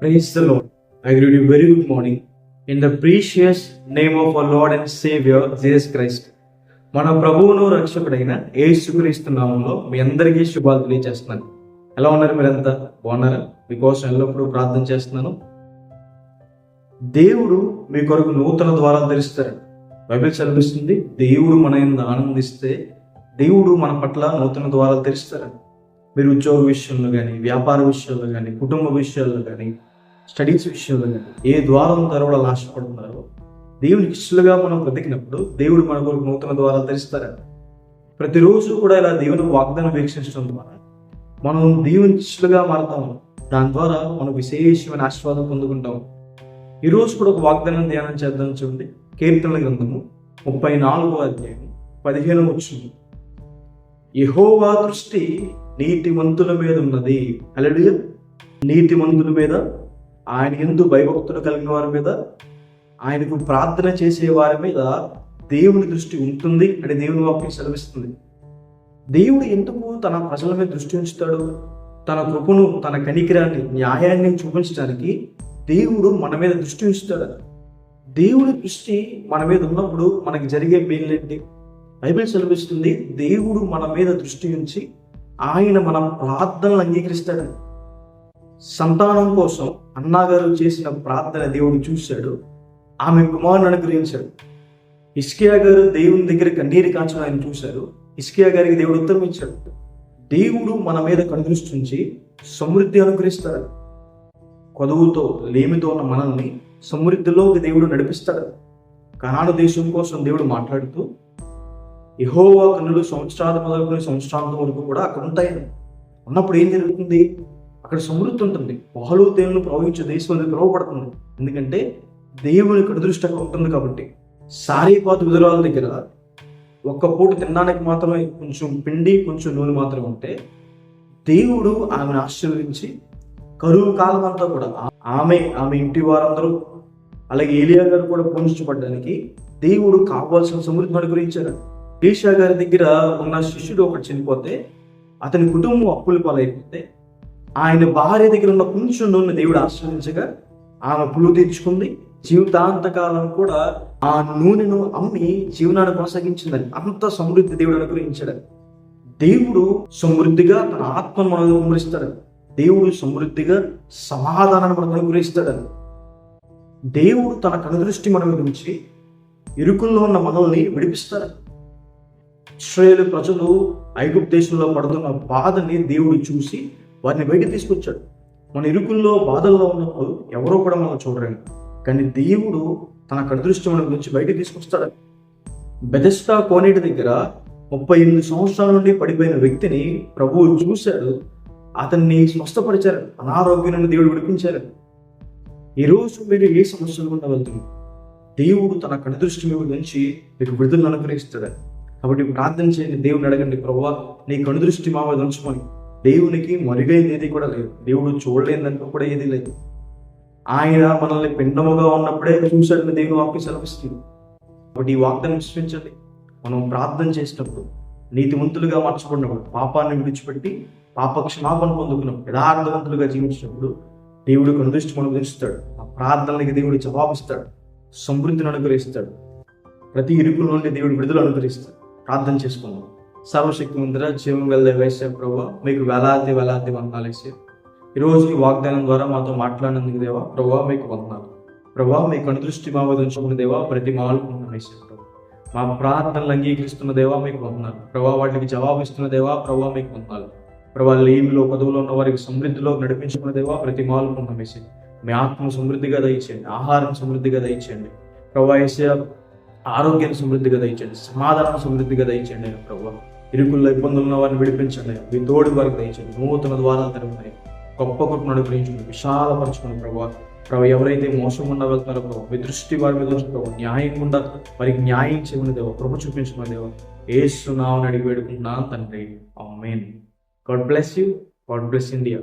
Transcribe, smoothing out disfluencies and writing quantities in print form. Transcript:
Praise the Lord. I greet you very good morning in the precious name of our Lord and Savior Jesus Christ. మన ప్రభువును రక్షకుడైన యేసుక్రీస్తు నామంలో మీ అందరికీ శుభాలు తెలియజేస్తున్నాను. ఎలా ఉన్నారు? మీరంతా బాగున్నారా? మీకోసం ఎల్లప్పుడూ ప్రార్థన చేస్తున్నాను. దేవుడు మీ కొరకు నూతన ద్వారాలు తెరుస్తాడు. బైబిల్ చదివిస్తుంది, దేవుడు మన యందు ఆనందిస్తే దేవుడు మన పట్ల నూతన ద్వారాలు తెరుస్తాడు. మీరు ఉద్యోగ విషయంలో కానీ, వ్యాపార విషయాల్లో కానీ, కుటుంబ విషయాల్లో కానీ, స్టడీస్ విషయంలో కానీ ఏ ద్వారం తెరవడాలు ఆశపడుతున్నారో దేవునికి ఇష్టలుగా మనం బ్రతికినప్పుడు దేవుడు మన కొరకు నూతన ద్వారాలు తెరుస్తారట. ప్రతిరోజు కూడా ఇలా దేవుని వాగ్దానం వీక్షించడం ద్వారా మనం దేవునికి ఇష్టలుగా మారుతాము. దాని ద్వారా మనం విశేషమైన ఆశీర్వాదం పొందుకుంటాము. ఈరోజు కూడా ఒక వాగ్దానం ధ్యానం చేద్దాం. చూడండి, కీర్తనల గ్రంథము 34వ అధ్యాయం 15వ వచనం. యెహోవా దృష్టి నీతిమంతుల మీద ఉన్నది. హల్లెలూయా. నీతిమంతుల మీద, ఆయన యందు భయభక్తులు కలిగిన వారి మీద, ఆయనకు ప్రార్థన చేసే వారి మీద దేవుని దృష్టి ఉంటుంది అని దేవుని వాక్యం సెలవిస్తుంది. దేవుడు ఎందుకు తన ప్రజల మీద దృష్టి ఉంచుతాడు? తన కృపను, తన కనికరాన్ని, న్యాయాన్ని చూపించడానికి దేవుడు మన మీద దృష్టి ఉంచుతాడు. దేవుడి దృష్టి మన మీద ఉన్నప్పుడు మనకి జరిగే మేలేంటి? బైబిల్ సెలవిస్తుంది, దేవుడు మన మీద దృష్టి ఉంచి ఆయన మన ప్రార్థనలు అంగీకరిస్తాడు. సంతానం కోసం అన్నగారు చేసిన ప్రార్థన దేవుడు చూశాడు, ఆమె కుమారుని అనుగ్రహించాడు. హిజ్కియా గారు దేవుని దగ్గర కన్నీరు కాచడం ఆయన చూశారు, హిజ్కియా గారికి దేవుడు ఉత్తరం ఇచ్చాడు. దేవుడు మన మీద కనుదృష్టి ఉంచి సమృద్ధి అనుగ్రహిస్తాడు. కొదువుతో, లేమితో ఉన్న మనల్ని సమృద్ధిలోకి దేవుడు నడిపిస్తాడు. కనాను దేశం కోసం దేవుడు మాట్లాడుతూ, యెహోవా కన్నులు సంవత్సరాలు మొదలుకొని సంవత్సరాంతం వరకు కూడా అక్కడ ఉంటాయని ఉన్నప్పుడు ఏం జరుగుతుంది? అక్కడ సమృద్ధి ఉంటుంది. పాలు తేనెలు ప్రవహించే దేశం అనేది పిలువబడుతుంది. ఎందుకంటే దేవుని కనుదృష్టి అక్కడ ఉంటుంది కాబట్టి. సారీపాతు విధురాల దగ్గర ఒక్క పూట తినడానికి మాత్రమే కొంచెం పిండి, కొంచెం నూనె మాత్రమే ఉంటే దేవుడు ఆమెను ఆశీర్వదించి కరువు కాలం అంతా కూడా ఆమె ఇంటి వారందరూ, అలాగే ఏలియా గారు కూడా పోషించబడడానికి దేవుడు కావాల్సిన సమృద్ధిని అనుగ్రహించారు. ఎలీషా గారి దగ్గర ఉన్న శిష్యుడు ఒకటి చనిపోతే, అతని కుటుంబం అప్పుల పాలైపోతే, ఆయన భార్య దగ్గర ఉన్న కొంచెం నూనె దేవుడు ఆశ్రయించగా ఆమె పులు తీర్చుకుంది. జీవితాంతకాలం కూడా ఆ నూనెను అమ్మి జీవనాన్ని కొనసాగించిందని. అంత సమృద్ధి దేవుడు అనుగ్రహించాడు. దేవుడు సమృద్ధిగా తన ఆత్మను మనకు కుమరిస్తాడు. దేవుడు సమృద్ధిగా సమాధానాన్ని మనకు అనుగ్రహిస్తాడు. దేవుడు తన కనుదృష్టి మన మీద ఉంచి ఇరుకుల్లో ఉన్న మనల్ని విడిపిస్తాడు. ఇశ్రాయేలు ప్రజలు ఐగుప్తు దేశంలో పడుతున్న బాధని దేవుడు చూసి వారిని బయట తీసుకొచ్చాడు. మన ఇరుకుల్లో, బాధల్లో ఉన్నప్పుడు ఎవరో కూడా మనం చూడరండి, కానీ దేవుడు తన కనుదృష్టి మన గురించి బయట తీసుకొస్తాడు. బెథెస్దా కోనేటి దగ్గర 38 సంవత్సరాల నుండి పడిపోయిన వ్యక్తిని ప్రభువు చూశాడు, అతన్ని స్వస్థపరిచారు, అనారోగ్యం నుండి దేవుడు విడిపించారు. ఈరోజు మీరు ఏ సమస్యలు గుండా వెళ్తున్నారు? దేవుడు తన కనుదృష్టి మీద నుంచి మీకు విడుదలను అనుగ్రహిస్తాడు. కాబట్టి ప్రార్థన చేయండి, దేవుని అడగండి, ప్రభువా నీ కనుదృష్టి మా మీద ఉంచుకొని. దేవునికి మరుగైంది ఏది కూడా లేదు, దేవుడు చూడలేదంటూ కూడా ఏది లేదు. ఆయన మనల్ని పిండముగా ఉన్నప్పుడే చూశాడని దేవుని వాక్యం సెలవిస్తుంది. కాబట్టి ఈ వాగ్దానం విశ్వసించండి. మనం ప్రార్థన చేసినప్పుడు, నీతిమంతులుగా మార్చబడినప్పుడు, పాపాన్ని విడిచిపెట్టి పాప క్షమాపణ పొందుకున్నప్పుడు, యథార్థవంతులుగా జీవించినప్పుడు దేవుడు కనుదృష్టి మనం ఉంచుతాడు. ఆ ప్రార్థనలకి దేవుడు జవాబిస్తాడు, సమృద్ధిని అనుగ్రహిస్తాడు. ప్రతి ఇరుకుల నుండి దేవుడు విడుదల అనుగ్రహిస్తాడు. ప్రార్థన చేసుకున్నాం. సర్వశక్తి ముందర జీవం గల వేసే ప్రభువా, మీకు వేలాది వందనాలు వేసే. ఈరోజు ఈ వాగ్దానం ద్వారా మాతో మాట్లాడినందుకు దేవా, ప్రభువా మీకు వందనాలు. ప్రభువా మీ కనుదృష్టి మా మీద ఉంచుకున్న దేవా, ప్రతి మాలుకున్న వేసే ప్రభు, మా ప్రార్థనలు అంగీకరిస్తున్న దేవా మీకు వందనాలు. ప్రభువా వాటికి జవాబిస్తున్న దేవా, ప్రభువా మీకు వందనాలు. ప్రభువా లేమిలో, పదవులో ఉన్న వారికి సమృద్ధిలో నడిపించుకున్న దేవా, ప్రతి మాలుకున్న వేసే. మీ ఆత్మను సమృద్ధిగా దయచేయండి, ఆహారం సమృద్ధిగా దయచేయండి. ప్రభువా యేసయ్యా, ఆరోగ్యాన్ని సమృద్ధిగా దయచేయండి, సమాధానం సమృద్ధిగా దయచేయండి. ప్రభువా ఇరుకుల్లో ఇబ్బందులు ఉన్న వారిని విడిపించండి, మీ తోడి వారికి దయచేయండి. నూతన ద్వారాలు తెరవండి, గొప్ప కృపను అనుగ్రహించండి, విశాలపరచుకుని ప్రభావ. ఎవరైతే మోసం గుండా వెళ్తున్నారో ప్రభావ, మీ దృష్టి వారి మీద ఉంచి ప్రభావ, న్యాయం గుండా వారికి న్యాయం చేయమని దేవ, కృప చూపించమని దేవ, యేసు నామమున అడిగి వేడుకుంటున్నాను తండ్రి, amen. God bless you. God bless India.